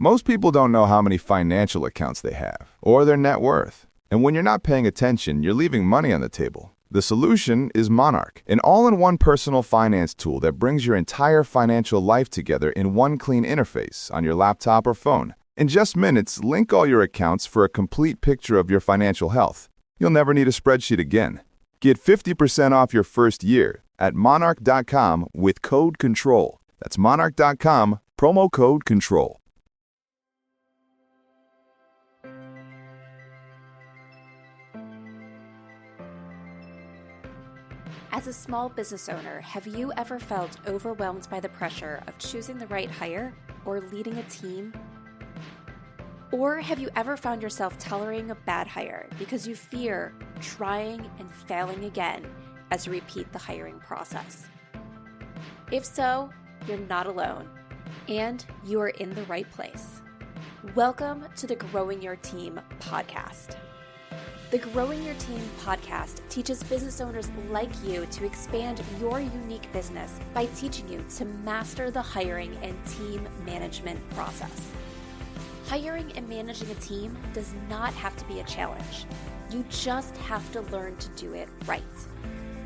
Most people don't know how many financial accounts they have or their net worth. And when you're not paying attention, you're leaving money on the table. The solution is Monarch, an all-in-one personal finance tool that brings your entire financial life together in one clean interface on your laptop or phone. In just minutes, link all your accounts for a complete picture of your financial health. You'll never need a spreadsheet again. Get 50% off your first year at monarch.com with code CONTROL. That's monarch.com, promo code CONTROL. As a small business owner, have you ever felt overwhelmed by the pressure of choosing the right hire or leading a team? Or have you ever found yourself tolerating a bad hire because you fear trying and failing again as you repeat the hiring process? If so, you're not alone, and you are in the right place. Welcome to the Growing Your Team podcast. The Growing Your Team podcast teaches business owners like you to expand your unique business by teaching you to master the hiring and team management process. Hiring and managing a team does not have to be a challenge. You just have to learn to do it right.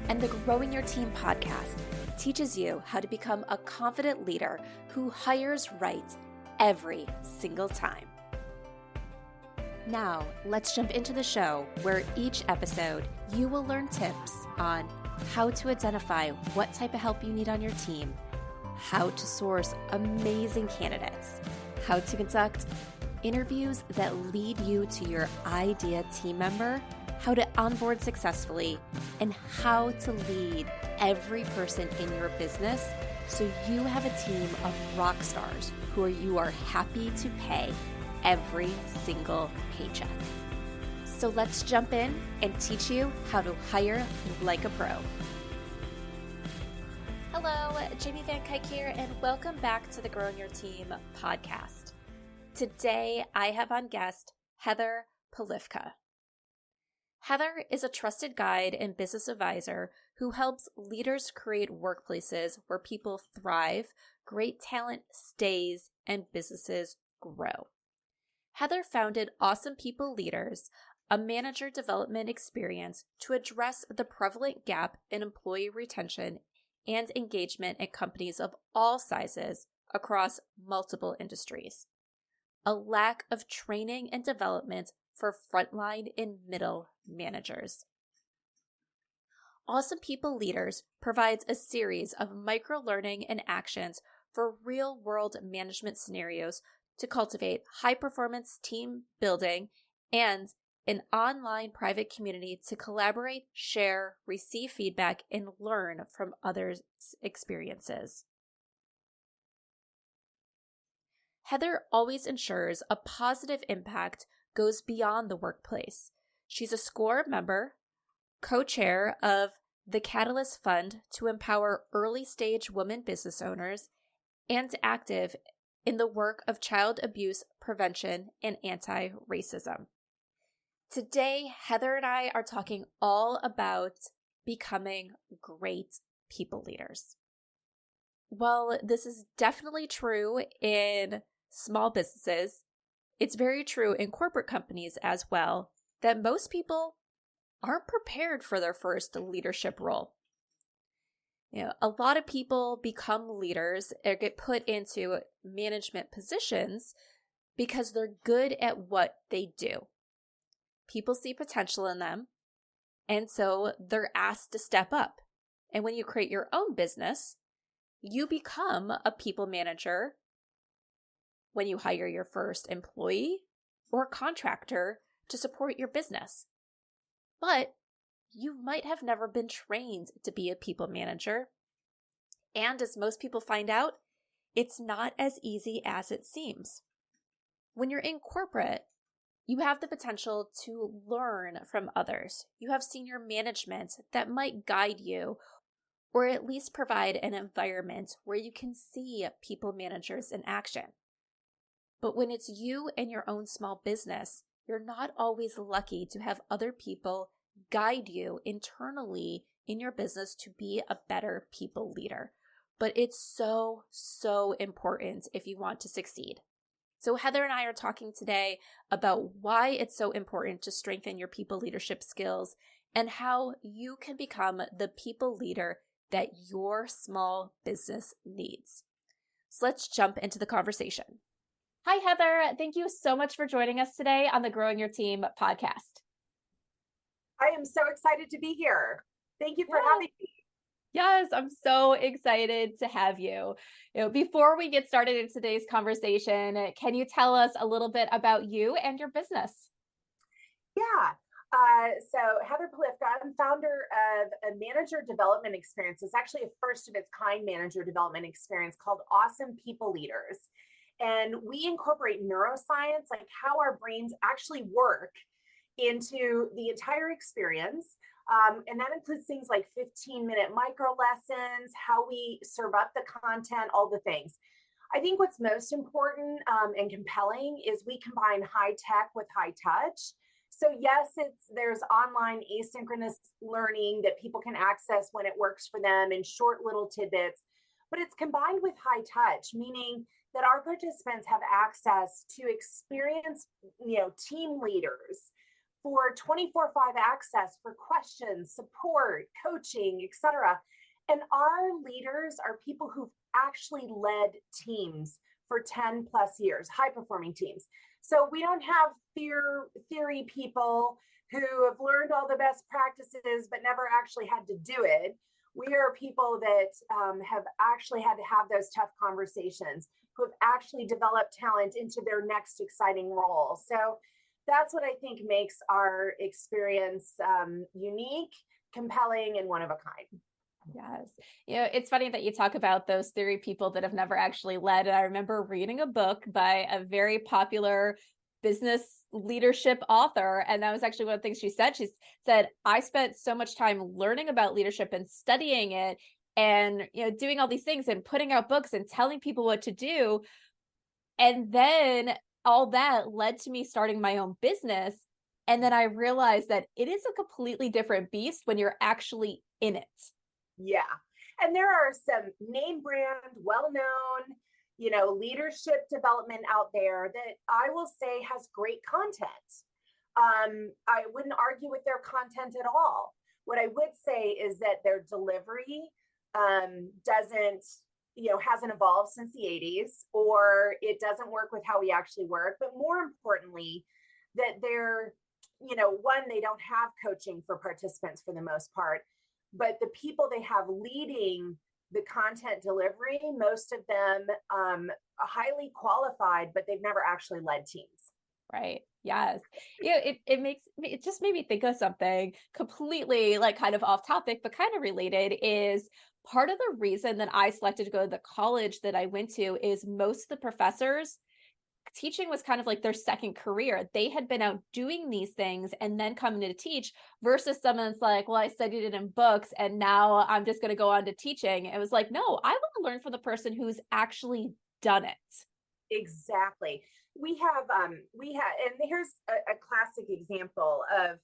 And the Growing Your Team podcast teaches you how to become a confident leader who hires right every single time. Now, let's jump into the show where each episode you will learn tips on how to identify what type of help you need on your team, how to source amazing candidates, how to conduct interviews that lead you to your ideal team member, how to onboard successfully, and how to lead every person in your business so you have a team of rock stars who you are happy to pay every single paycheck. So let's jump in and teach you how to hire like a pro. Hello, Jamie Van Kuyk here, and welcome back to the Growing Your Team podcast. Today, I have on guest Heather Polivka. Heather is a trusted guide and business advisor who helps leaders create workplaces where people thrive, great talent stays, and businesses grow. Heather founded Awesome People Leaders, a manager development experience to address the prevalent gap in employee retention and engagement at companies of all sizes across multiple industries. A lack of training and development for frontline and middle managers. Awesome People Leaders provides a series of micro-learning and actions for real-world management scenarios to cultivate high-performance team building and an online private community to collaborate, share, receive feedback, and learn from others' experiences. Heather always ensures a positive impact goes beyond the workplace. She's a SCORE member, co-chair of the Catalyst Fund to empower early-stage women business owners, and active in the work of child abuse prevention and anti-racism. Today, Heather and I are talking all about becoming great people leaders. While this is definitely true in small businesses, it's very true in corporate companies as well, that most people aren't prepared for their first leadership role. A lot of people become leaders or get put into management positions because they're good at what they do. People see potential in them, and so they're asked to step up. And when you create your own business, you become a people manager when you hire your first employee or contractor to support your business. But you might have never been trained to be a people manager. And as most people find out, it's not as easy as it seems. When you're in corporate, you have the potential to learn from others. You have senior management that might guide you or at least provide an environment where you can see people managers in action. But when it's you and your own small business, you're not always lucky to have other people guide you internally in your business to be a better people leader. But it's so, so important if you want to succeed. So Heather and I are talking today about why it's so important to strengthen your people leadership skills and how you can become the people leader that your small business needs. So let's jump into the conversation. Hi, Heather. Thank you so much for joining us today on the Growing Your Team podcast. I am so excited to be here. Thank you for having me. Yes, I'm so excited to have you. Before we get started in today's conversation, can you tell us a little bit about you and your business? Yeah. So Heather Polivka, I'm founder of a manager development experience. It's actually a first of its kind manager development experience called Awesome People Leaders. And we incorporate neuroscience, like how our brains actually work, into the entire experience. And that includes things like 15-minute micro lessons, how we serve up the content, all the things. I think what's most important and compelling is we combine high tech with high touch. So yes, there's online asynchronous learning that people can access when it works for them in short little tidbits, but it's combined with high touch, meaning that our participants have access to experienced, team leaders for 24/5 access for questions, support, coaching, etc. And our leaders are people who've actually led teams for 10 plus years, high performing teams. So we don't have theory people who have learned all the best practices but never actually had to do it. We are people that have actually had to have those tough conversations, who have actually developed talent into their next exciting role. So that's what I think makes our experience unique, compelling, and one of a kind. Yes. It's funny that you talk about those theory people that have never actually led. I remember reading a book by a very popular business leadership author. And that was actually one of the things she said. She said, I spent so much time learning about leadership and studying it and, doing all these things and putting out books and telling people what to do. And then all that led to me starting my own business. And then I realized that it is a completely different beast when you're actually in it. Yeah. And there are some name brand, well-known, leadership development out there that I will say has great content. I wouldn't argue with their content at all. What I would say is that their delivery hasn't evolved since the 80s, or it doesn't work with how we actually work. But more importantly, that they're, one, they don't have coaching for participants for the most part, but the people they have leading the content delivery, most of them are highly qualified, but they've never actually led teams. Right. Yes. It just made me think of something completely like kind of off topic, but kind of related. Is part of the reason that I selected to go to the college that I went to is most of the professors, teaching was kind of like their second career. They had been out doing these things and then coming to teach, versus someone's like, well, I studied it in books and now I'm just going to go on to teaching. It was like, no, I want to learn from the person who's actually done it. Exactly. And here's a classic example of,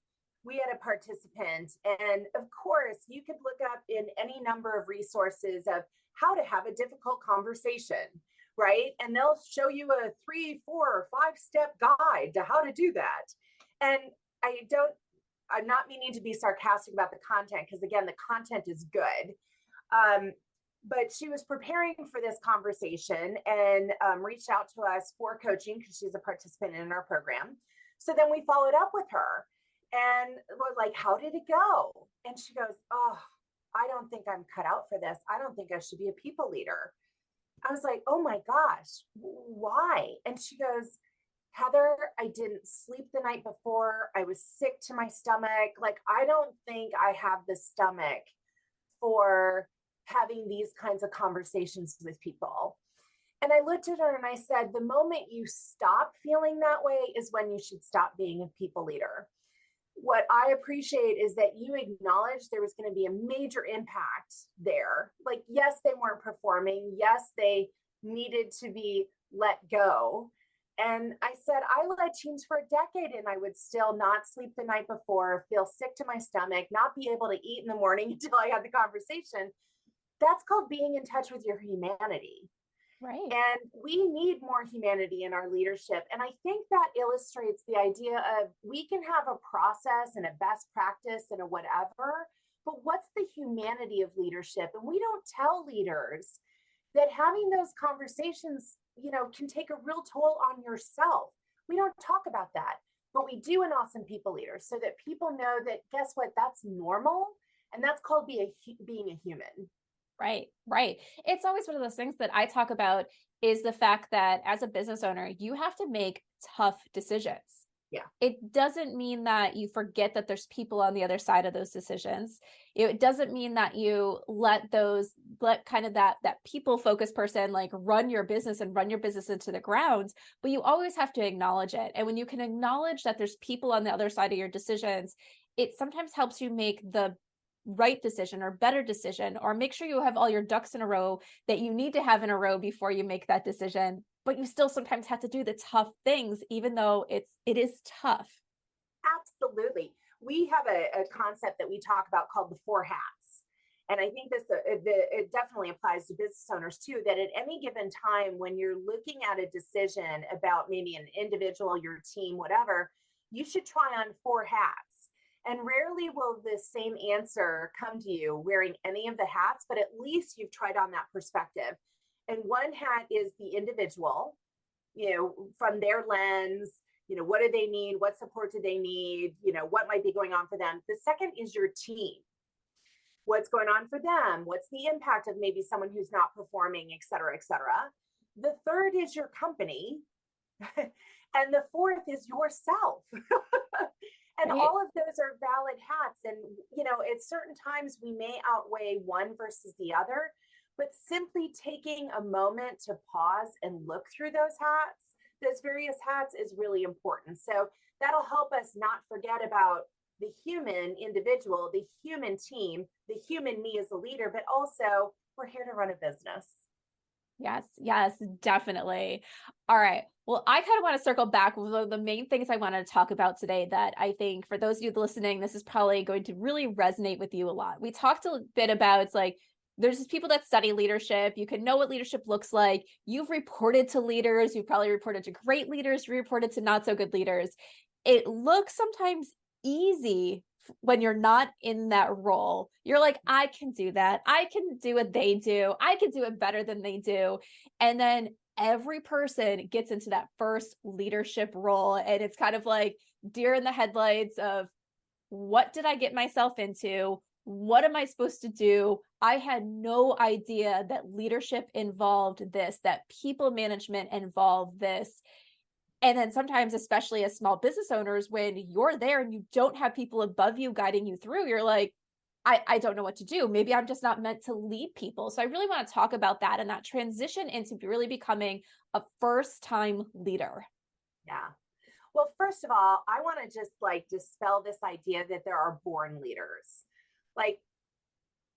we had a participant, and of course you could look up in any number of resources of how to have a difficult conversation, right? And they'll show you a 3, 4, or 5-step guide to how to do that. And I'm not meaning to be sarcastic about the content, because again, the content is good. But she was preparing for this conversation and reached out to us for coaching because she's a participant in our program. So then we followed up with her and we're like, how did it go? And she goes, oh, I don't think I'm cut out for this. I don't think I should be a people leader. I was like, oh my gosh, why? And she goes, Heather, I didn't sleep the night before. I was sick to my stomach. Like, I don't think I have the stomach for having these kinds of conversations with people. And I looked at her and I said, the moment you stop feeling that way is when you should stop being a people leader. What I appreciate is that you acknowledged there was going to be a major impact there. Like, yes, they weren't performing. Yes, they needed to be let go. And I said, I led teams for a decade and I would still not sleep the night before, feel sick to my stomach, not be able to eat in the morning until I had the conversation. That's called being in touch with your humanity. Right. And we need more humanity in our leadership. And I think that illustrates the idea of we can have a process and a best practice and a whatever, but what's the humanity of leadership? And we don't tell leaders that having those conversations, can take a real toll on yourself. We don't talk about that, but we do in Awesome People Leaders so that people know that, guess what, that's normal. And that's called being a human. Right, right. It's always one of those things that I talk about is the fact that as a business owner, you have to make tough decisions. Yeah. It doesn't mean that you forget that there's people on the other side of those decisions. It doesn't mean that you let kind of that people focused person like run your business and run your business into the ground, but you always have to acknowledge it. And when you can acknowledge that there's people on the other side of your decisions, it sometimes helps you make the right decision or better decision, or make sure you have all your ducks in a row that you need to have in a row before you make that decision. But you still sometimes have to do the tough things, even though it is tough. Absolutely. We have a concept that we talk about called the four hats. And I think it definitely applies to business owners too, that at any given time, when you're looking at a decision about maybe an individual, your team, whatever, you should try on four hats. And rarely will the same answer come to you wearing any of the hats, but at least you've tried on that perspective. And one hat is the individual, from their lens, what do they need? What support do they need? What might be going on for them? The second is your team. What's going on for them? What's the impact of maybe someone who's not performing, et cetera, et cetera. The third is your company. And the fourth is yourself. And Right. all of those are valid hats. And, at certain times we may outweigh one versus the other, but simply taking a moment to pause and look through those various hats is really important. So that'll help us not forget about the human individual, the human team, the human me as a leader, but also we're here to run a business. Yes, yes, definitely. All right. Well, I kind of want to circle back with the main things I wanted to talk about today that I think for those of you listening, this is probably going to really resonate with you a lot. We talked a bit about it's like there's these people that study leadership. You can know what leadership looks like. You've reported to leaders. You've probably reported to great leaders, reported to not so good leaders. It looks sometimes easy when you're not in that role. You're like, I can do that. I can do what they do. I can do it better than they do. And then every person gets into that first leadership role. And it's kind of like deer in the headlights of what did I get myself into? What am I supposed to do? I had no idea that leadership involved this, that people management involved this. And then sometimes, especially as small business owners, when you're there and you don't have people above you guiding you through, you're like, I don't know what to do. Maybe I'm just not meant to lead people. So I really want to talk about that and that transition into really becoming a first-time leader. Yeah. Well, first of all, I want to just dispel this idea that there are born leaders. Like,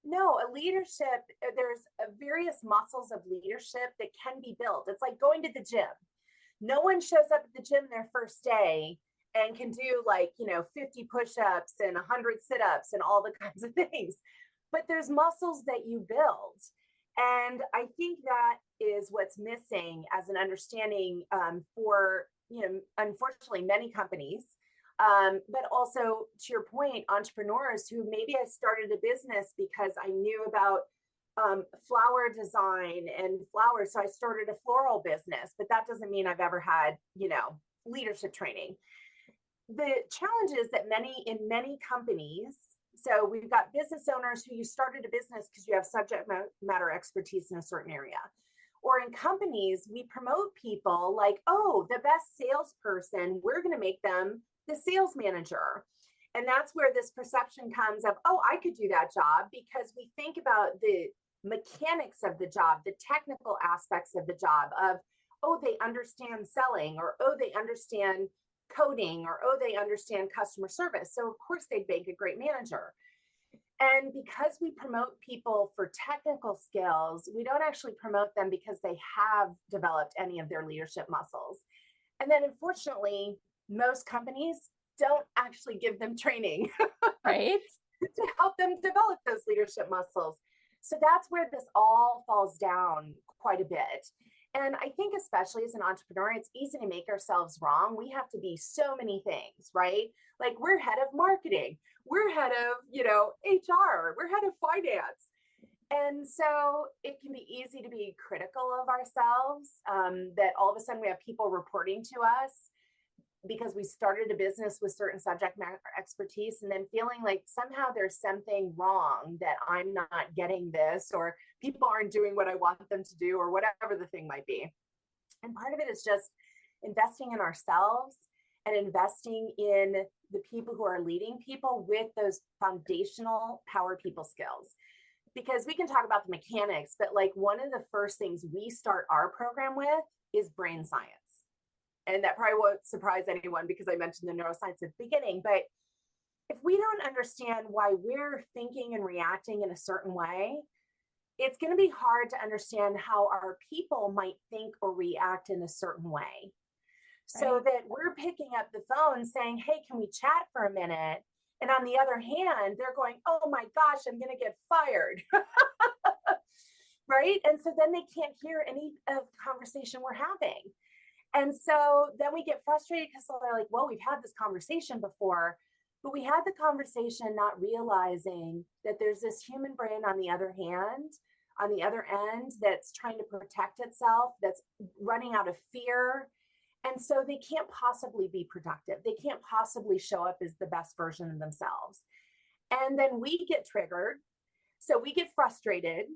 no, a leadership, there's various muscles of leadership that can be built. It's like going to the gym. No one shows up at the gym their first day and can do 50 push-ups and 100 sit-ups and all the kinds of things. But there's muscles that you build. And I think that is what's missing as an understanding for, unfortunately, many companies. But also, to your point, entrepreneurs who maybe I started a business because I knew about flower design and flowers. So I started a floral business, but that doesn't mean I've ever had, leadership training. The challenge is that in many companies, so we've got business owners who you started a business because you have subject matter expertise in a certain area. Or in companies, we promote people like, oh, the best salesperson, we're going to make them the sales manager. And that's where this perception comes of, oh, I could do that job, because we think about the mechanics of the job, the technical aspects of the job of, oh, they understand selling, or, oh, they understand coding, or, oh, they understand customer service. So of course they'd make a great manager. And because we promote people for technical skills, we don't actually promote them because they have developed any of their leadership muscles. And then unfortunately, most companies don't actually give them training Right? to help them develop those leadership muscles. So that's where this all falls down quite a bit. And I think especially as an entrepreneur, it's easy to make ourselves wrong. We have to be so many things, right? Like we're head of marketing, we're head of, HR, we're head of finance. And so it can be easy to be critical of ourselves, that all of a sudden we have people reporting to us because we started a business with certain subject matter expertise, and then feeling like somehow there's something wrong, that I'm not getting this, or people aren't doing what I want them to do, or whatever the thing might be. And part of it is just investing in ourselves and investing in the people who are leading people with those foundational power people skills. Because we can talk about the mechanics, but like one of the first things we start our program with is brain science. And that probably won't surprise anyone because I mentioned the neuroscience at the beginning. But if we don't understand why we're thinking and reacting in a certain way, it's going to be hard to understand how our people might think or react in a certain way. So Right. that we're picking up the phone saying, hey, can we chat for a minute? And on the other hand, they're going, oh my gosh, I'm going to get fired. Right. And so then they can't hear any of the conversation we're having. And so then we get frustrated because they're like, well, we've had this conversation before, but we had the conversation not realizing that there's this human brain on the other end, that's trying to protect itself, that's running out of fear. And so they can't possibly be productive. They can't possibly show up as the best version of themselves. And then we get triggered. So we get frustrated.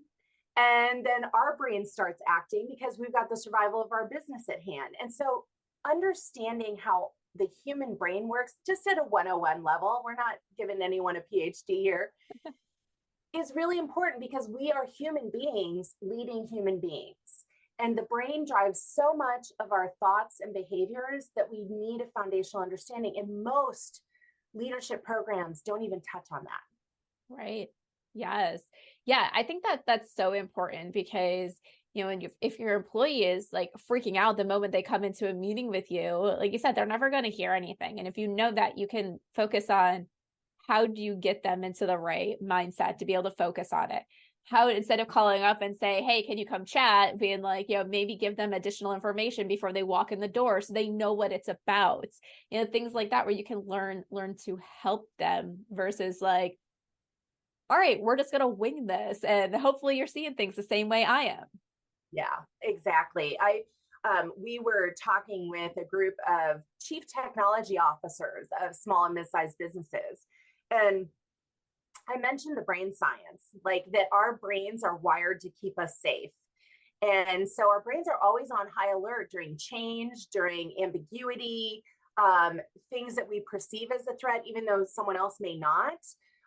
And then our brain starts acting because we've got the survival of our business at hand. And so understanding how the human brain works, just at a 101 level, we're not giving anyone a PhD here, is really important because we are human beings leading human beings. And the brain drives so much of our thoughts and behaviors that we need a foundational understanding. And most leadership programs don't even touch on that. Right. Yes. Yeah. I think that that's so important because, and if your employee is like freaking out the moment they come into a meeting with you, like you said, they're never going to hear anything. And if you know that, you can focus on how do you get them into the right mindset to be able to focus on it. How, instead of calling up and say, hey, can you come chat, being like, maybe give them additional information before they walk in the door so they know what it's about, things like that, where you can learn to help them versus like, all right, we're just going to wing this. And hopefully you're seeing things the same way I am. Yeah, exactly. We were talking with a group of chief technology officers of small and mid-sized businesses. And I mentioned the brain science, like that our brains are wired to keep us safe. And so our brains are always on high alert during change, during ambiguity, things that we perceive as a threat, even though someone else may not.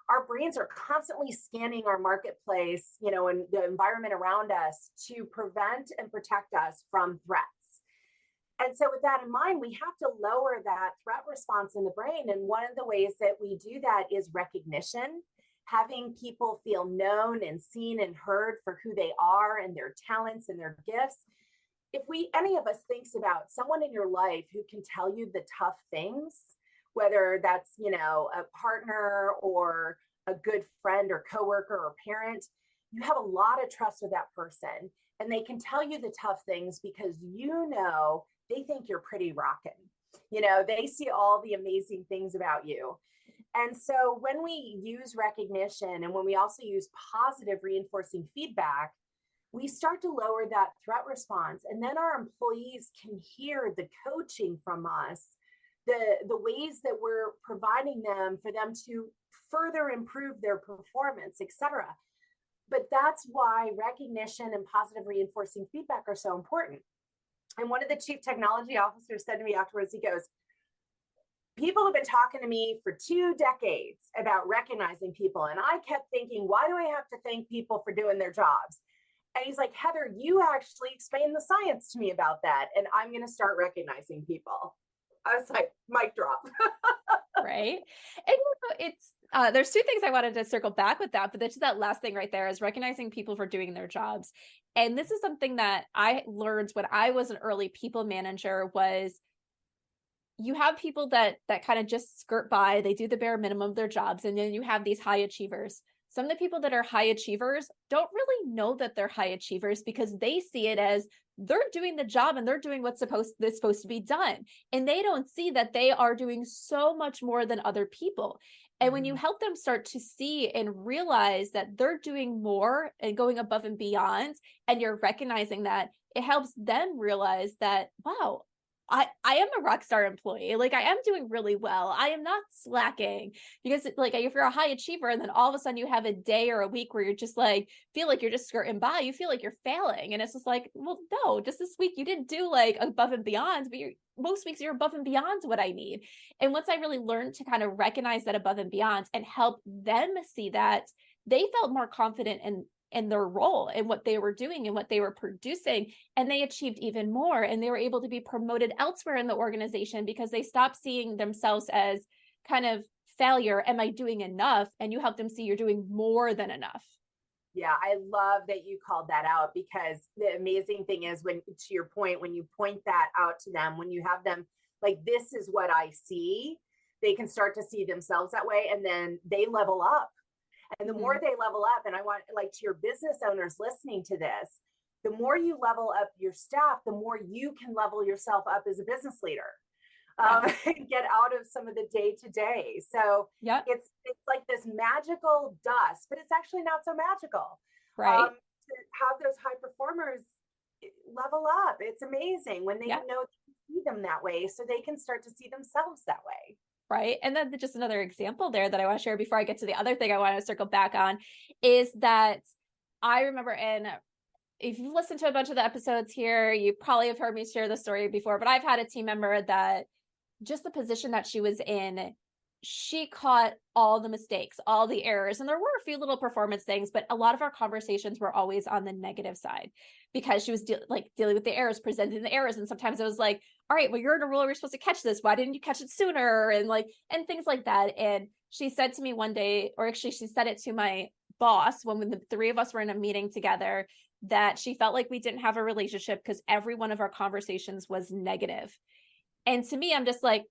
Our brains are constantly scanning our marketplace, and the environment around us to prevent and protect us from threats. And so with that in mind, we have to lower that threat response in the brain. And one of the ways that we do that is recognition, having people feel known and seen and heard for who they are and their talents and their gifts. If any of us thinks about someone in your life who can tell you the tough things, whether that's, a partner or a good friend or coworker or parent, you have a lot of trust with that person. And they can tell you the tough things because they think you're pretty rockin'. They see all the amazing things about you. And so when we use recognition and when we also use positive reinforcing feedback, we start to lower that threat response. And then our employees can hear the coaching from us, the ways that we're providing them for them to further improve their performance, et cetera. But that's why recognition and positive reinforcing feedback are so important. And one of the chief technology officers said to me afterwards, he goes, people have been talking to me for 2 decades about recognizing people. And I kept thinking, why do I have to thank people for doing their jobs? And he's like, Heather, you actually explained the science to me about that. And I'm going to start recognizing people. I was like, mic drop. Right. And it's, there's 2 things I wanted to circle back with that, but that's that last thing right there is recognizing people for doing their jobs. And this is something that I learned when I was an early people manager was you have people that kind of just skirt by, they do the bare minimum of their jobs. And then you have these high achievers. Some of the people that are high achievers don't really know that they're high achievers because they see it as they're doing the job and they're doing what's supposed to be done. And they don't see that they are doing so much more than other people. And when you help them start to see and realize that they're doing more and going above and beyond, and you're recognizing that, it helps them realize that, wow, I am a rock star employee. Like, I am doing really well. I am not slacking. Because like, if you're a high achiever and then all of a sudden you have a day or a week where you're just like, feel like you're just skirting by, you feel like you're failing. And it's just like, well, no, just this week you didn't do like above and beyond, but most weeks you're above and beyond what I need. And once I really learned to kind of recognize that above and beyond and help them see that, they felt more confident in their role and what they were doing and what they were producing, and they achieved even more, and they were able to be promoted elsewhere in the organization because they stopped seeing themselves as kind of failure. Am I doing enough? And you help them see you're doing more than enough. Yeah, I love that you called that out, because the amazing thing is, when, to your point, when you point that out to them, when you have them like, this is what I see, they can start to see themselves that way, and then they level up. And the more they level up, and I want, like, to your business owners listening to this, the more you level up your staff, the more you can level yourself up as a business leader. And get out of some of the day to day. So it's like this magical dust, but it's actually not so magical. Right. To have those high performers level up, it's amazing when they know they see them that way, so they can start to see themselves that way. Right. And then just another example there that I want to share before I get to the other thing I want to circle back on is that I remember, and if you've listened to a bunch of the episodes here, you probably have heard me share the story before, but I've had a team member that just the position that she was in, she caught all the mistakes, all the errors. And there were a few little performance things, but a lot of our conversations were always on the negative side, because she was dealing with the errors, presenting the errors. And sometimes it was like, all right, well, you're in a role where you're supposed to catch this. Why didn't you catch it sooner? And things like that. And she said to me one day, or actually she said it to my boss when the three of us were in a meeting together, that she felt like we didn't have a relationship because every one of our conversations was negative. And to me, I'm just like,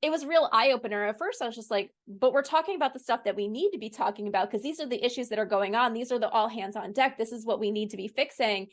it was a real eye opener. At first, I was just like, but we're talking about the stuff that we need to be talking about, because these are the issues that are going on. These are the all hands on deck. This is what we need to be fixing.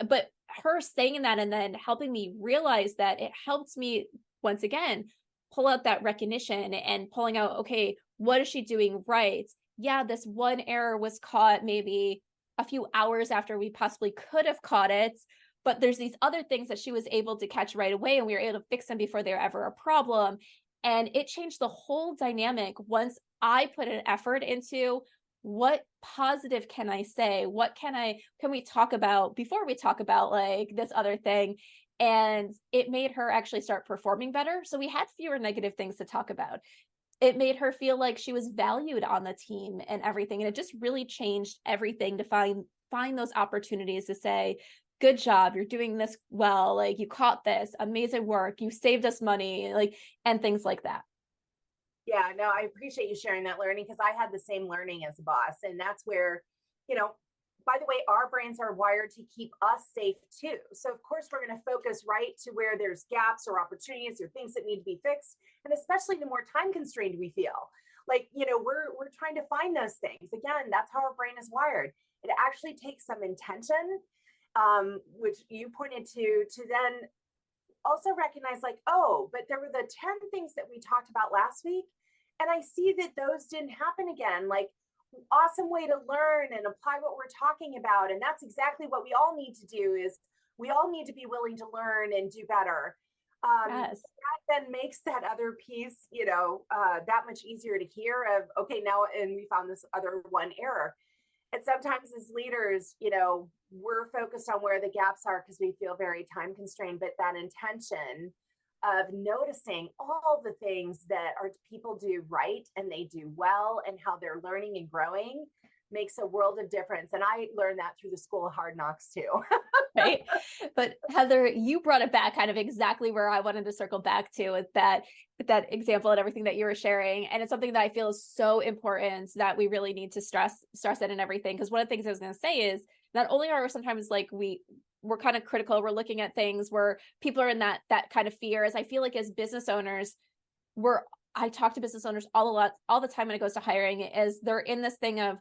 But her saying that and then helping me realize that, it helped me once again pull out that recognition and pulling out, okay, what is she doing right? Yeah, this one error was caught maybe a few hours after we possibly could have caught it. But there's these other things that she was able to catch right away, and we were able to fix them before they were ever a problem. And it changed the whole dynamic once I put an effort into, what positive can I say? What can we talk about before we talk about like this other thing? And it made her actually start performing better. So we had fewer negative things to talk about. It made her feel like she was valued on the team and everything. And it just really changed everything to find those opportunities to say, good job, you're doing this well, like you caught this, amazing work, you saved us money, like, and things like that. Yeah, no, I appreciate you sharing that learning, because I had the same learning as a boss. And that's where, by the way, our brains are wired to keep us safe too. So of course we're going to focus right to where there's gaps or opportunities or things that need to be fixed. And especially the more time constrained we feel, like, we're trying to find those things. Again, that's how our brain is wired. It actually takes some intention, which you pointed to then also recognize, like, oh, but there were the 10 things that we talked about last week, and I see that those didn't happen again. Like, awesome way to learn and apply what we're talking about. And that's exactly what we all need to do, is we all need to be willing to learn and do better. Yes. That then makes that other piece, that much easier to hear of, okay, now, and we found this other one error. And sometimes as leaders, we're focused on where the gaps are because we feel very time constrained, but that intention of noticing all the things that our people do right and they do well and how they're learning and growing makes a world of difference. And I learned that through the School of Hard Knocks too. Right. But Heather, you brought it back kind of exactly where I wanted to circle back to, with that example and everything that you were sharing. And it's something that I feel is so important that we really need to stress it and everything. Because one of the things I was going to say is, not only are we sometimes like we're kind of critical, we're looking at things where people are in that kind of fear, as I feel like as business owners, I talk to business owners all the time when it goes to hiring, is they're in this thing of,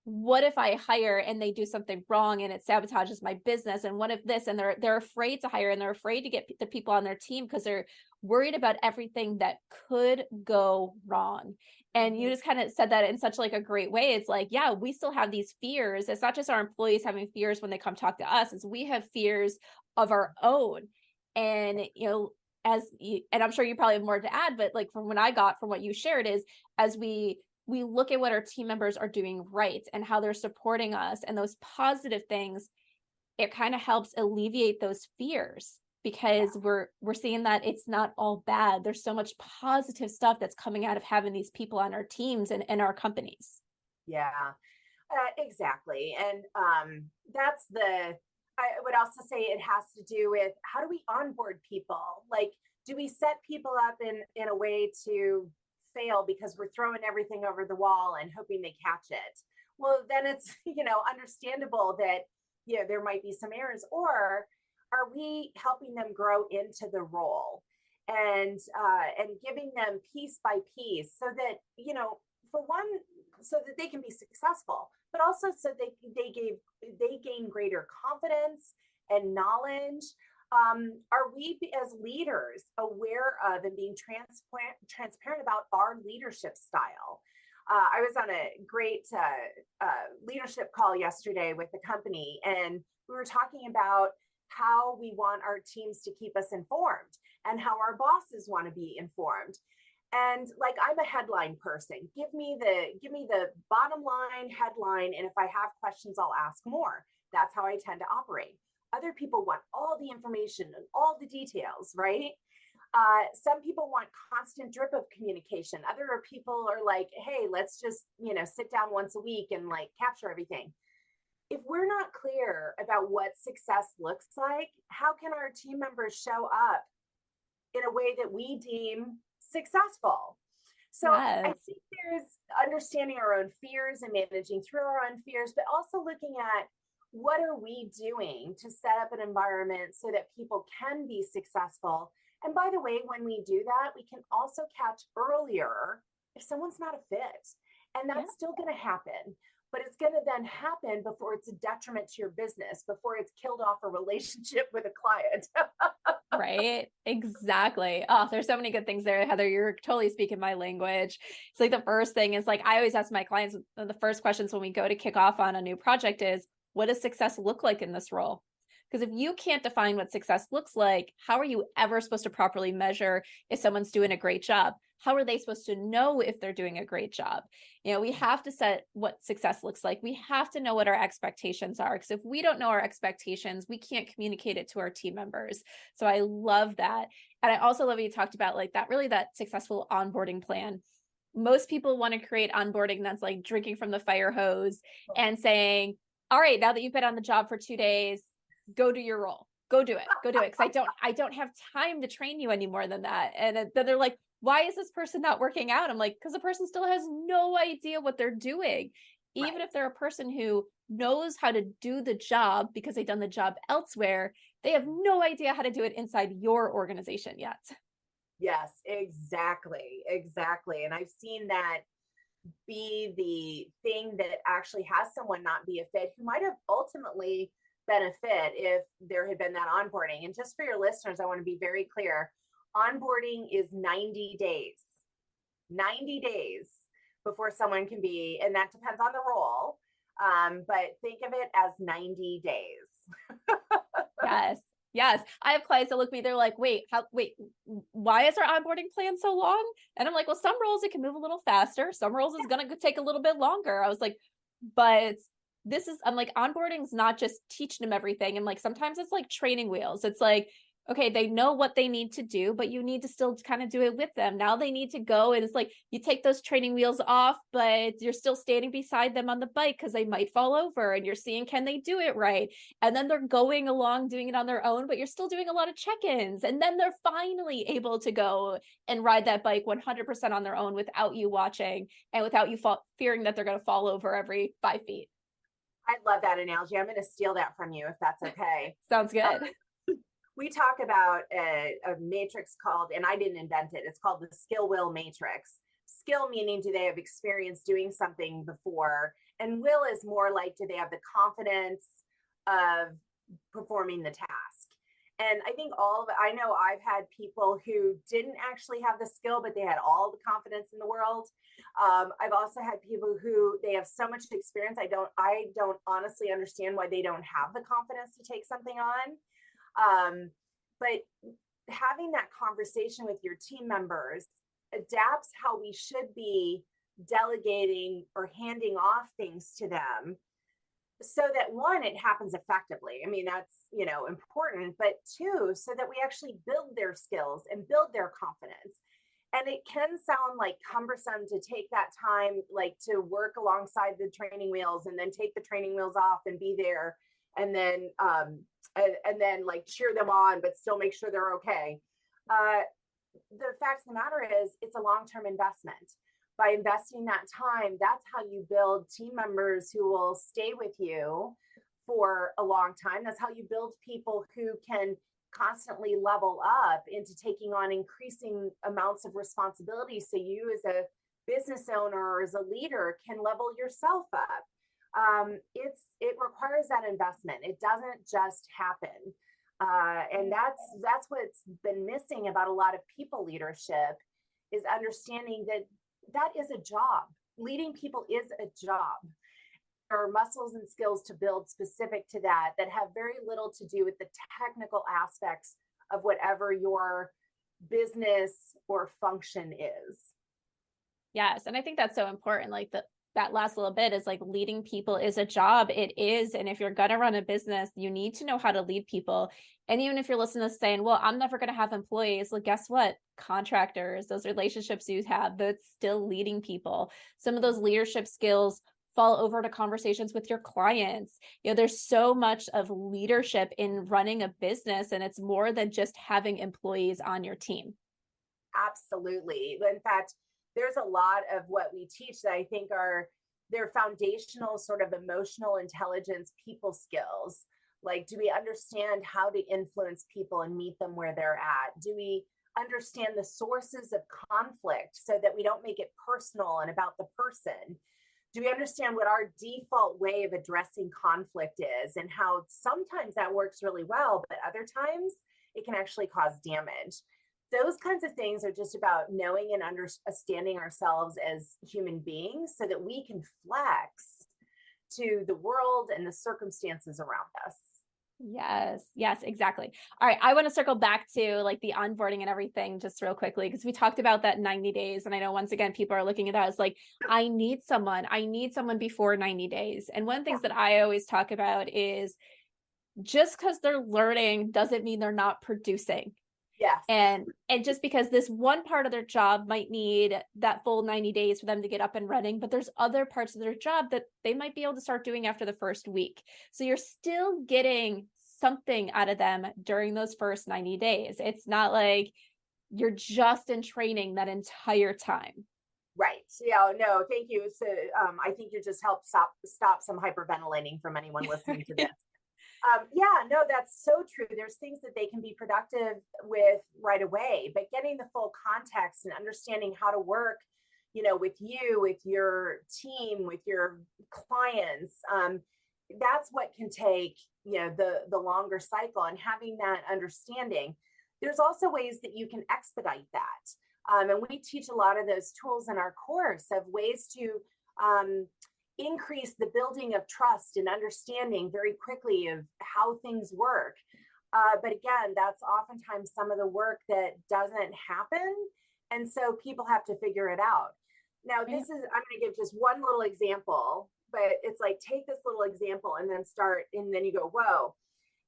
what if I hire and they do something wrong and it sabotages my business? And what if this? And they're afraid to hire, and they're afraid to get the people on their team because they're worried about everything that could go wrong. And you just kind of said that in such like a great way. It's like, yeah, we still have these fears. It's not just our employees having fears when they come talk to us, it's we have fears of our own. And, and I'm sure you probably have more to add, but like from what I got from what you shared is, as we look at what our team members are doing right and how they're supporting us and those positive things, it kind of helps alleviate those fears, because we're seeing that it's not all bad. There's so much positive stuff that's coming out of having these people on our teams and our companies. Yeah, exactly. And I would also say it has to do with, how do we onboard people? Like, do we set people up in a way to fail because we're throwing everything over the wall and hoping they catch it? Well, then it's, understandable that, there might be some errors. Or are we helping them grow into the role and giving them piece by piece so that, for one, so that they can be successful, but also so they gain greater confidence and knowledge. Are we as leaders aware of and being transparent about our leadership style? I was on a great leadership call yesterday with the company, and we were talking about how we want our teams to keep us informed and how our bosses want to be informed. And like, I'm a headline person. Give me the bottom line headline, and if I have questions, I'll ask more. That's how I tend to operate. Other people want all the information and all the details, right? Some people want constant drip of communication. Other people are like, hey, let's just, sit down once a week and like capture everything. If we're not clear about what success looks like, how can our team members show up in a way that we deem successful? So Yes. I think there's understanding our own fears and managing through our own fears, but also looking at, what are we doing to set up an environment so that people can be successful? And by the way, when we do that, we can also catch earlier if someone's not a fit. And that's still going to happen, but it's going to then happen before it's a detriment to your business, before it's killed off a relationship with a client. Right. Exactly. Oh, there's so many good things there, Heather. You're totally speaking my language. It's like the first thing is, like, I always ask my clients, the first questions when we go to kick off on a new project is, what does success look like in this role? Because if you can't define what success looks like, how are you ever supposed to properly measure if someone's doing a great job? How are they supposed to know if they're doing a great job? We have to set what success looks like. We have to know what our expectations are, because if we don't know our expectations, we can't communicate it to our team members. So I love that. And I also love what you talked about, like that successful onboarding plan. Most people want to create onboarding that's like drinking from the fire hose and saying, all right, now that you've been on the job for 2 days, go do your role. Go do it. Because I don't have time to train you any more than that. And then they're like, why is this person not working out? I'm like, because the person still has no idea what they're doing. Even if they're a person who knows how to do the job because they've done the job elsewhere, they have no idea how to do it inside your organization yet. Yes, exactly. And I've seen that be the thing that actually has someone not be a fit who might have ultimately been a fit if there had been that onboarding. And just for your listeners, I want to be very clear. Onboarding is 90 days. 90 days before someone can be, and that depends on the role. But think of it as 90 days. Yes. I have clients that look at me, they're like, wait, why is our onboarding plan so long? And I'm like, well, some roles it can move a little faster. Some roles is going to take a little bit longer. I was like, but I'm like, onboarding is not just teaching them everything. And like, sometimes it's like training wheels. It's like, okay, they know what they need to do, but you need to still kind of do it with them. Now they need to go. And it's like, you take those training wheels off, but you're still standing beside them on the bike because they might fall over, and you're seeing, can they do it right? And then they're going along doing it on their own, but you're still doing a lot of check-ins. And then they're finally able to go and ride that bike 100% on their own without you watching and without you fearing that they're going to fall over every 5 feet. I love that analogy. I'm going to steal that from you if that's okay. Sounds good. We talk about a matrix called, and I didn't invent it, it's called the skill will matrix. Skill meaning, do they have experience doing something before? And will is more like, do they have the confidence of performing the task? And I think I know I've had people who didn't actually have the skill, but they had all the confidence in the world. I've also had people who they have so much experience. I don't honestly understand why they don't have the confidence to take something on. But having that conversation with your team members adapts how we should be delegating or handing off things to them, so that one, it happens effectively. I mean, that's, important, but two, so that we actually build their skills and build their confidence. And it can sound like cumbersome to take that time, like to work alongside the training wheels and then take the training wheels off and be there and then like cheer them on, but still make sure they're okay. The fact of the matter is, it's a long-term investment. By investing that time, that's how you build team members who will stay with you for a long time. That's how you build people who can constantly level up into taking on increasing amounts of responsibility. So you as a business owner or as a leader can level yourself up. It requires that investment. It doesn't just happen. And that's what's been missing about a lot of people leadership, is understanding that is a job. Leading people is a job. There are muscles and skills to build specific to that have very little to do with the technical aspects of whatever your business or function is. Yes. And I think that's so important. Like that last little bit is like, leading people is a job. It is. And if you're going to run a business, you need to know how to lead people. And even if you're listening to saying, well, I'm never going to have employees, well, guess what? Contractors, those relationships you have, that's still leading people. Some of those leadership skills fall over to conversations with your clients. There's so much of leadership in running a business, and it's more than just having employees on your team. Absolutely. In fact, there's a lot of what we teach that I think they're foundational sort of emotional intelligence, people skills. Like, do we understand how to influence people and meet them where they're at? Do we understand the sources of conflict so that we don't make it personal and about the person? Do we understand what our default way of addressing conflict is, and how sometimes that works really well, but other times it can actually cause damage? Those kinds of things are just about knowing and understanding ourselves as human beings so that we can flex to the world and the circumstances around us. Yes, exactly. All right. I want to circle back to like the onboarding and everything just real quickly, because we talked about that 90 days. And I know once again, people are looking at that as like, I need someone before 90 days. And one of the things that I always talk about is, just because they're learning doesn't mean they're not producing. Yes. And just because this one part of their job might need that full 90 days for them to get up and running, but there's other parts of their job that they might be able to start doing after the first week. So you're still getting something out of them during those first 90 days. It's not like you're just in training that entire time. Right. Yeah. No, thank you. So I think you just helped stop some hyperventilating from anyone listening to this. Yeah, no, that's so true. There's things that they can be productive with right away, but getting the full context and understanding how to work, with you, with your team, with your clients, that's what can take, the longer cycle, and having that understanding. There's also ways that you can expedite that. And we teach a lot of those tools in our course of ways to increase the building of trust and understanding very quickly of how things work. But again, that's oftentimes some of the work that doesn't happen. And so people have to figure it out. Now, I'm going to give just one little example, but it's like, take this little example and then you go, whoa,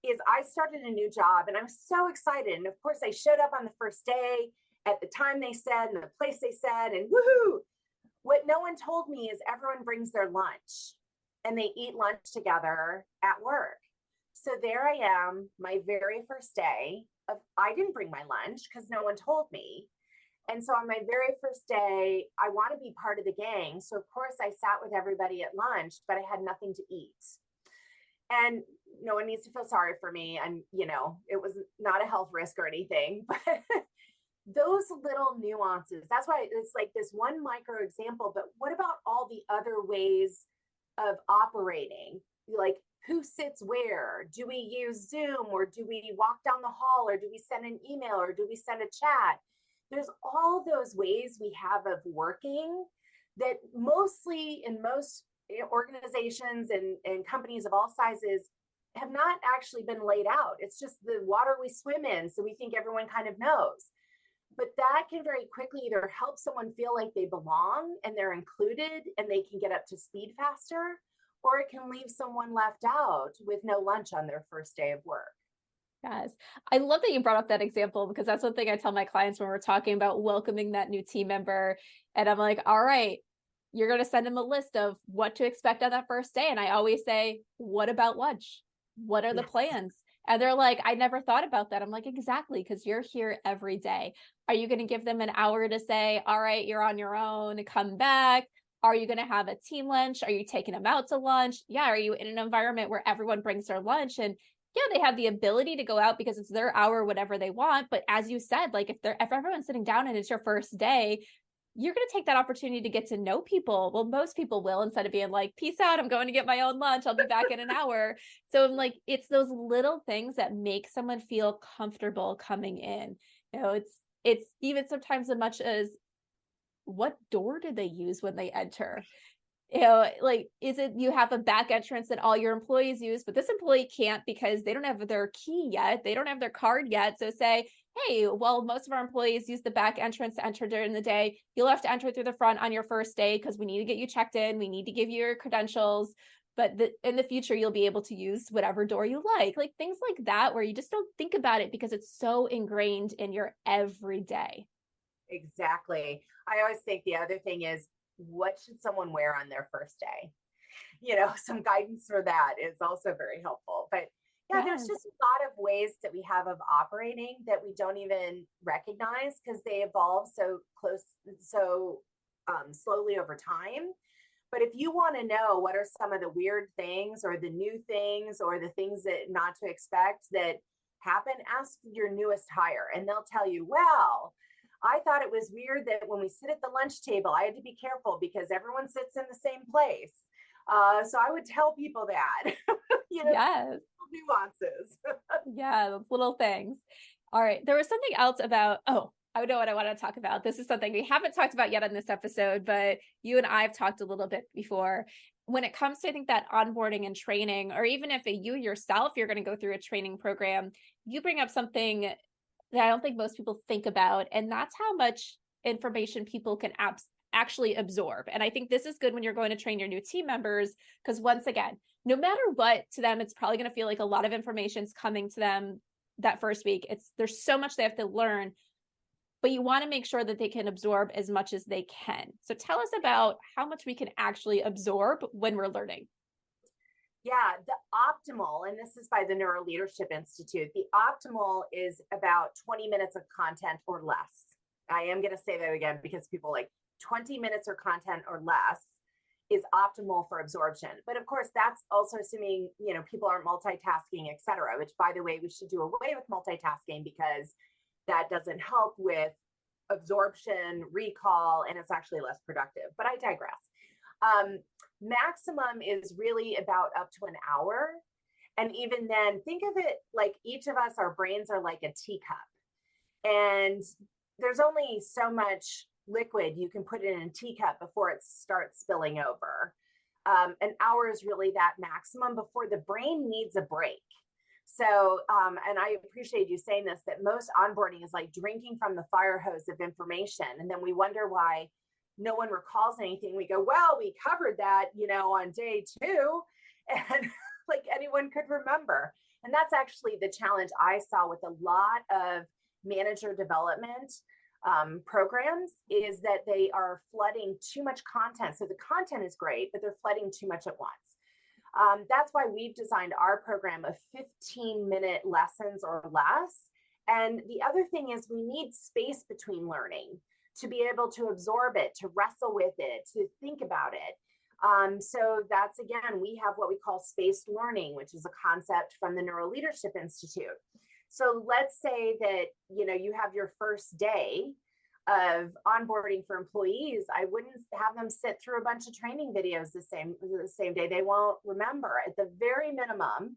I started a new job and I'm so excited. And of course I showed up on the first day at the time they said and the place they said, and woohoo. What no one told me is everyone brings their lunch and they eat lunch together at work. So there I am, my very first day I didn't bring my lunch because no one told me. And so on my very first day, I want to be part of the gang. So of course I sat with everybody at lunch, but I had nothing to eat. And no one needs to feel sorry for me. And, it was not a health risk or anything, but those little nuances, that's why it's like this one micro example, but what about all the other ways of operating? Like, who sits where? Do we use Zoom, or do we walk down the hall, or do we send an email, or do we send a chat? There's all those ways we have of working that mostly in most organizations and companies of all sizes have not actually been laid out. It's just the water we swim in. So we think everyone kind of knows. But that can very quickly either help someone feel like they belong and they're included and they can get up to speed faster, or it can leave someone left out with no lunch on their first day of work. Yes. I love that you brought up that example, because that's one thing I tell my clients when we're talking about welcoming that new team member. And I'm like, all right, you're going to send them a list of what to expect on that first day. And I always say, what about lunch? What are the plans? And they're like, I never thought about that. I'm like, exactly, because you're here every day. Are you going to give them an hour to say, all right, you're on your own, come back? Are you going to have a team lunch? Are you taking them out to lunch? Yeah. Are you in an environment where everyone brings their lunch? And yeah, they have the ability to go out because it's their hour, whatever they want. But as you said, like if everyone's sitting down and it's your first day, you're going to take that opportunity to get to know people. Well, most people will, instead of being like, peace out, I'm going to get my own lunch, I'll be back in an hour. So I'm like, it's those little things that make someone feel comfortable coming in. You know, it's even sometimes as much as, what door did they use when they enter? You know, like, is it you have a back entrance that all your employees use, but this employee can't because they don't have their key yet, they don't have their card yet. So say, hey, well, most of our employees use the back entrance to enter during the day. You'll have to enter through the front on your first day because we need to get you checked in. We need to give you your credentials. But in the future, you'll be able to use whatever door you like things like that, where you just don't think about it because it's so ingrained in your everyday. Exactly. I always think the other thing is, what should someone wear on their first day? Some guidance for that is also very helpful. But yeah, there's just a lot of ways that we have of operating that we don't even recognize because they evolve so slowly over time. But if you want to know what are some of the weird things or the new things or the things that not to expect that happen, ask your newest hire and they'll tell you, well, I thought it was weird that when we sit at the lunch table, I had to be careful because everyone sits in the same place. So I would tell people that, Yes. nuances. Yeah, those little things. All right. There was something else about, I know what I want to talk about. This is something we haven't talked about yet on this episode, but you and I have talked a little bit before. When it comes to, I think, that onboarding and training, or even if you yourself, you're going to go through a training program, you bring up something that I don't think most people think about, and that's how much information people can actually absorb. And I think this is good when you're going to train your new team members, because once again, no matter what, to them, it's probably going to feel like a lot of information is coming to them that first week. There's so much they have to learn, but you want to make sure that they can absorb as much as they can. So tell us about how much we can actually absorb when we're learning. Yeah, the optimal, and this is by the Neuro Leadership Institute, the optimal is about 20 minutes of content or less. I am going to say that again because people like 20 minutes or content or less is optimal for absorption. But of course, that's also assuming, people aren't multitasking, et cetera, which, by the way, we should do away with multitasking because that doesn't help with absorption, recall, and it's actually less productive. But I digress. Maximum is really about up to an hour. And even then, think of it like each of us, our brains are like a teacup. And there's only so much liquid you can put in a teacup before it starts spilling over. An hour is really that maximum before the brain needs a break. So, and I appreciate you saying this, that most onboarding is like drinking from the fire hose of information. And then we wonder why no one recalls anything. We go, well, we covered that, on day 2, and like anyone could remember. And that's actually the challenge I saw with a lot of manager development programs, is that they are flooding too much content. So the content is great, but they're flooding too much at once. That's why we've designed our program of 15-minute lessons or less. And the other thing is we need space between learning to be able to absorb it, to wrestle with it, to think about it. So that's, again, we have what we call spaced learning, which is a concept from the Neuro Leadership Institute. So let's say that, you have your first day of onboarding for employees. I wouldn't have them sit through a bunch of training videos the same day. They won't remember. At the very minimum,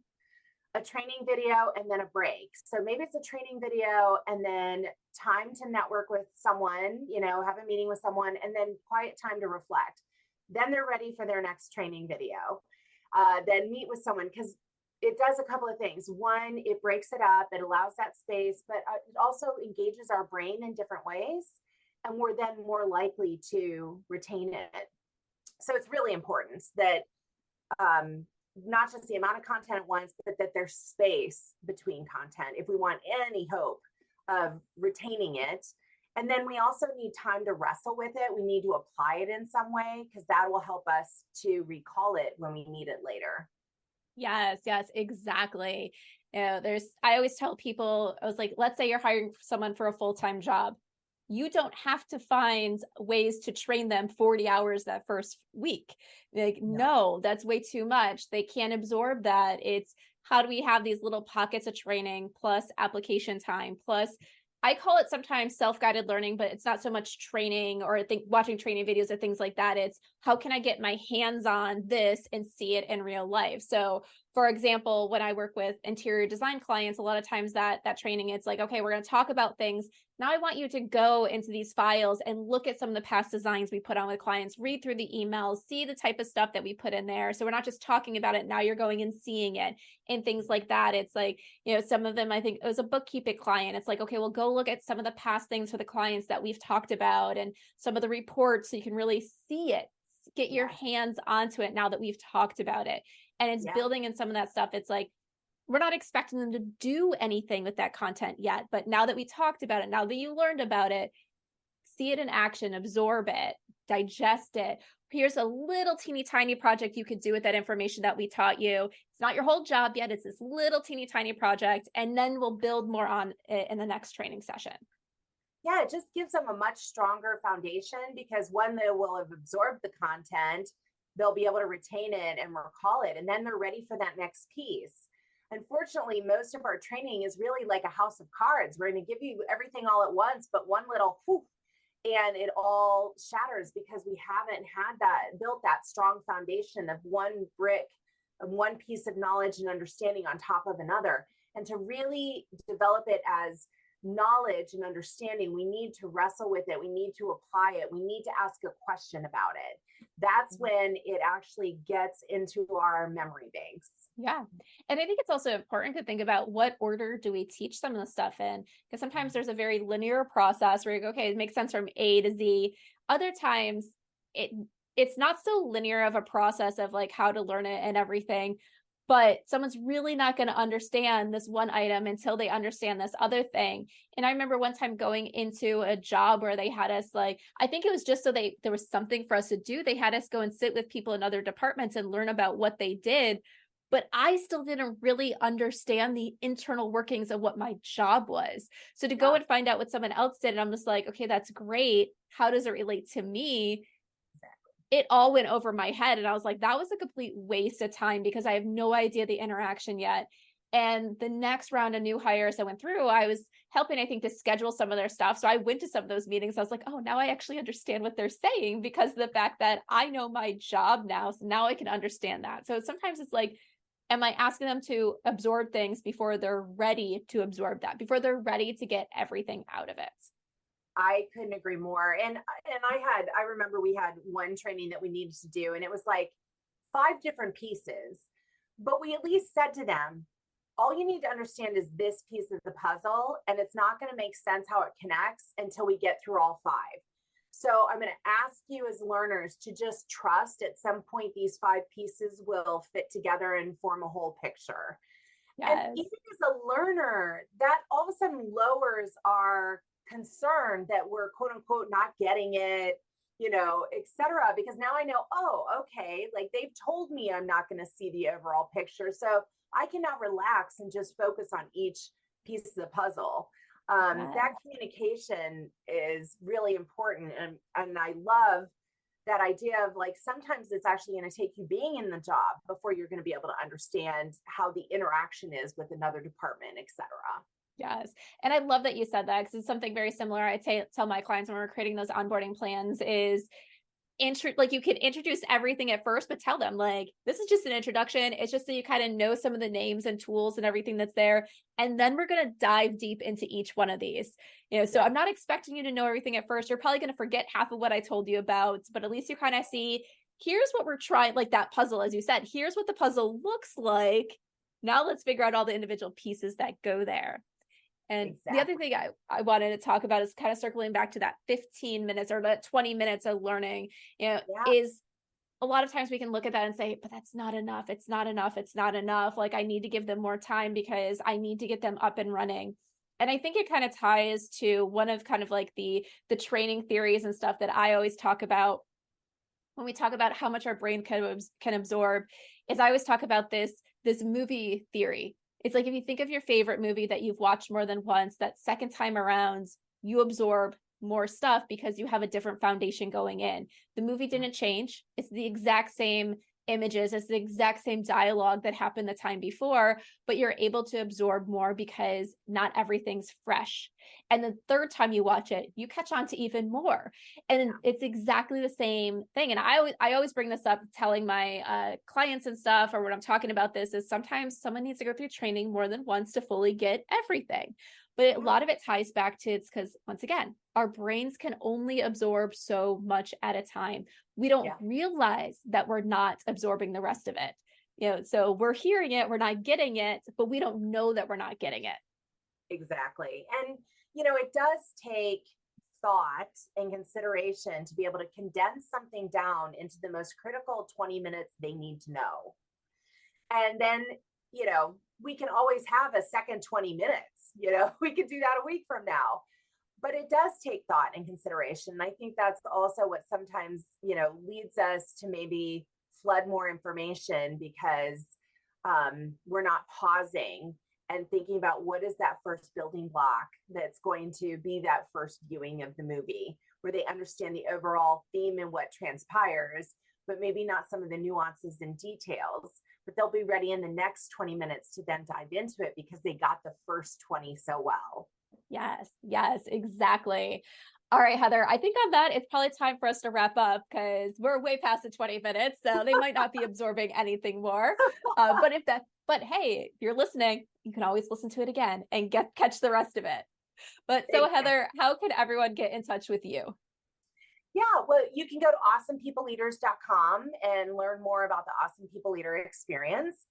a training video and then a break. So maybe it's a training video and then time to network with someone, have a meeting with someone, and then quiet time to reflect. Then they're ready for their next training video. Then meet with someone, because it does a couple of things. One, it breaks it up, it allows that space, but it also engages our brain in different ways. And we're then more likely to retain it. So it's really important that not just the amount of content at once, but that there's space between content if we want any hope of retaining it. And then we also need time to wrestle with it. We need to apply it in some way, because that will help us to recall it when we need it later. Yes, exactly. I always tell people, I was like, let's say you're hiring someone for a full-time job. You don't have to find ways to train them 40 hours that first week. No, that's way too much. They can't absorb that. It's how do we have these little pockets of training plus application time plus, I call it sometimes self-guided learning, but it's not so much training or watching training videos or things like that. It's how can I get my hands on this and see it in real life? So for example, when I work with interior design clients, a lot of times that training, it's like, okay, we're going to talk about things. Now I want you to go into these files and look at some of the past designs we put on with clients, read through the emails, see the type of stuff that we put in there. So we're not just talking about it. Now you're going and seeing it and things like that. It's like, some of them, I think it was a bookkeeping client. It's like, okay, well, go look at some of the past things for the clients that we've talked about and some of the reports so you can really see it, get your hands onto it now that we've talked about it. And it's building in some of that stuff. It's like, we're not expecting them to do anything with that content yet, but now that we talked about it, now that you learned about it, see it in action, absorb it, digest it. Here's a little teeny tiny project you could do with that information that we taught you. It's not your whole job yet. It's this little teeny tiny project, and then we'll build more on it in the next training session. Yeah, it just gives them a much stronger foundation, because one, they will have absorbed the content, they'll be able to retain it and recall it, and then they're ready for that next piece. Unfortunately, most of our training is really like a house of cards. We're going to give you everything all at once, but one little whoop, and it all shatters because we haven't built that strong foundation of one brick, of one piece of knowledge and understanding on top of another. And to really develop it as knowledge and understanding, we need to wrestle with it. We need to apply it. We need to ask a question about it. That's when it actually gets into our memory banks. Yeah. And I think it's also important to think about what order do we teach some of the stuff in? Because sometimes there's a very linear process where you go, okay, it makes sense from A to Z. Other times it's not so linear of a process of like how to learn it and everything. But someone's really not going to understand this one item until they understand this other thing. And I remember one time going into a job where they had us I think it was just so there was something for us to do. They had us go and sit with people in other departments and learn about what they did. But I still didn't really understand the internal workings of what my job was. So to go and find out what someone else did, and I'm just like, okay, that's great. How does it relate to me? It all went over my head. And I was like, that was a complete waste of time because I have no idea the interaction yet. And the next round of new hires I went through, I was helping, I think, to schedule some of their stuff. So I went to some of those meetings. I was like, oh, now I actually understand what they're saying because of the fact that I know my job now. So now I can understand that. So sometimes it's like, am I asking them to absorb things before they're ready to absorb that, before they're ready to get everything out of it? I couldn't agree more. And I remember we had one training that we needed to do, and it was like 5 different pieces, but we at least said to them, all you need to understand is this piece of the puzzle, and it's not going to make sense how it connects until we get through all 5. So I'm going to ask you as learners to just trust at some point these 5 pieces will fit together and form a whole picture. Yes. And even as a learner, that all of a sudden lowers our concern that we're quote unquote not getting it, et cetera, because now I know, oh, okay, like they've told me I'm not going to see the overall picture. So I can now relax and just focus on each piece of the puzzle. That communication is really important. And I love that idea of like, sometimes it's actually going to take you being in the job before you're going to be able to understand how the interaction is with another department, et cetera. Yes. And I love that you said that because it's something very similar. I tell my clients when we're creating those onboarding plans is like you can introduce everything at first, but tell them like, this is just an introduction. It's just so you kind of know some of the names and tools and everything that's there. And then we're going to dive deep into each one of these, so I'm not expecting you to know everything at first. You're probably going to forget half of what I told you about, but at least you kind of see, here's what we're trying, like that puzzle, as you said, here's what the puzzle looks like. Now let's figure out all the individual pieces that go there. And the other thing I wanted to talk about is kind of circling back to that 15 minutes or that 20 minutes of learning, is a lot of times we can look at that and say, but that's not enough. It's not enough. It's not enough. Like I need to give them more time because I need to get them up and running. And I think it kind of ties to one of kind of like the training theories and stuff that I always talk about when we talk about how much our brain can absorb, is I always talk about this movie theory. It's like if you think of your favorite movie that you've watched more than once, that second time around, you absorb more stuff because you have a different foundation going in. The movie didn't change. It's the exact same images. It's the exact same dialogue that happened the time before, but you're able to absorb more because not everything's fresh. And the third time you watch it, you catch on to even more. And it's exactly the same thing. And I always bring this up telling my clients and stuff, or when I'm talking about this, is sometimes someone needs to go through training more than once to fully get everything. But a lot of it ties back to, it's because, once again, our brains can only absorb so much at a time. We don't realize that we're not absorbing the rest of it. So we're hearing it, we're not getting it, but we don't know that we're not getting it. Exactly. And, it does take thought and consideration to be able to condense something down into the most critical 20 minutes they need to know. And then, we can always have a second 20 minutes, we could do that a week from now. But it does take thought and consideration. And I think that's also what sometimes, leads us to maybe flood more information because we're not pausing and thinking about what is that first building block that's going to be that first viewing of the movie, where they understand the overall theme and what transpires, but maybe not some of the nuances and details. But they'll be ready in the next 20 minutes to then dive into it because they got the first 20 so well. Yes, exactly. All right, Heather, I think on that, it's probably time for us to wrap up because we're way past the 20 minutes, so they might not be absorbing anything more. But hey, if you're listening, you can always listen to it again and catch the rest of it. But so Heather, how can everyone get in touch with you? Yeah, well, you can go to awesomepeopleleaders.com and learn more about the Awesome People Leader experience.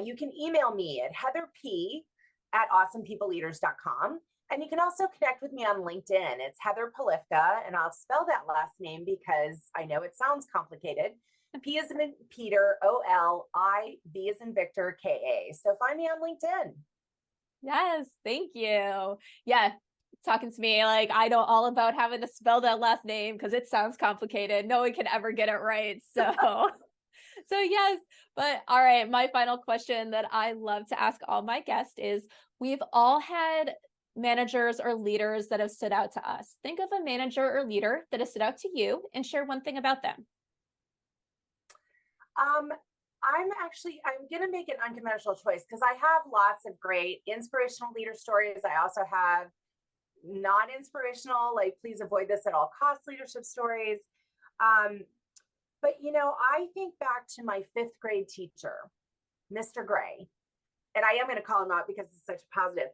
You can email me at heatherp@awesomepeopleleaders.com. And you can also connect with me on LinkedIn. It's Heather Polivka, and I'll spell that last name because I know it sounds complicated. P as in Peter, O-L-I, V as in Victor, K-A. So find me on LinkedIn. Yes, thank you. Yeah, talking to me, like I know all about having to spell that last name because it sounds complicated. No one can ever get it right. So, so yes, but all right. My final question that I love to ask all my guests is, we've all had managers or leaders that have stood out to us. Think of a manager or leader that has stood out to you and share one thing about them. I'm going to make an unconventional choice because I have lots of great inspirational leader stories. I also have not inspirational, like please avoid this at all costs leadership stories. But, I think back to my 5th grade teacher, Mr. Gray, and I am going to call him out because it's such a positive.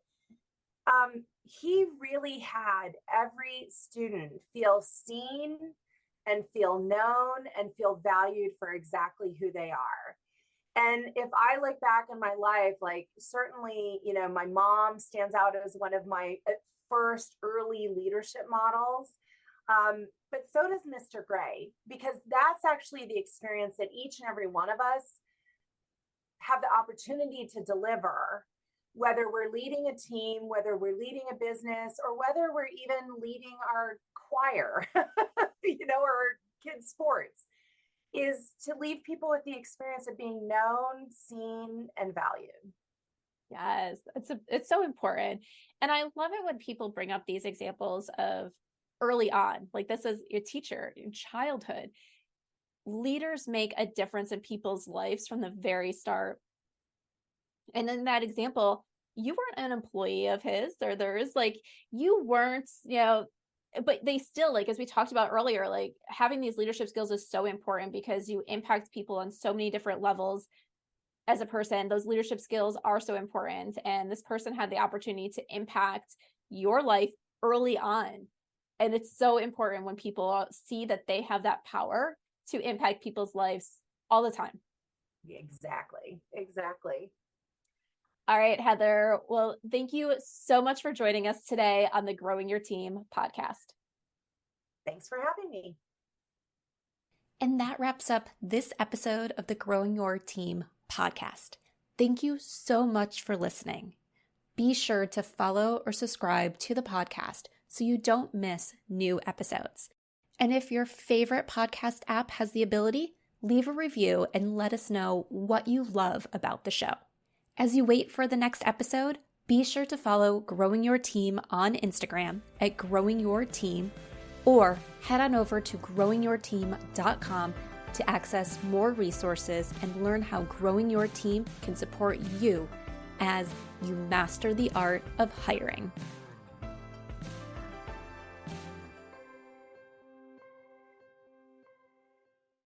He really had every student feel seen and feel known and feel valued for exactly who they are. And if I look back in my life, like certainly, my mom stands out as one of my first early leadership models. But so does Mr. Gray, because that's actually the experience that each and every one of us have the opportunity to deliver, whether we're leading a team, whether we're leading a business, or whether we're even leading our choir, or kids' sports, is to leave people with the experience of being known, seen, and valued. Yes, it's so important. And I love it when people bring up these examples of early on, like this is your teacher in childhood. Leaders make a difference in people's lives from the very start. And in that example, you weren't an employee of his or theirs. Like, you weren't, but they still, like, as we talked about earlier, like, having these leadership skills is so important because you impact people on so many different levels as a person. Those leadership skills are so important. And this person had the opportunity to impact your life early on. And it's so important when people see that they have that power to impact people's lives all the time. Exactly. All right, Heather. Well, thank you so much for joining us today on the Growing Your Team podcast. Thanks for having me. And that wraps up this episode of the Growing Your Team podcast. Thank you so much for listening. Be sure to follow or subscribe to the podcast so you don't miss new episodes. And if your favorite podcast app has the ability, leave a review and let us know what you love about the show. As you wait for the next episode, be sure to follow Growing Your Team on Instagram at Growing Your Team, or head on over to growingyourteam.com to access more resources and learn how growing your team can support you as you master the art of hiring.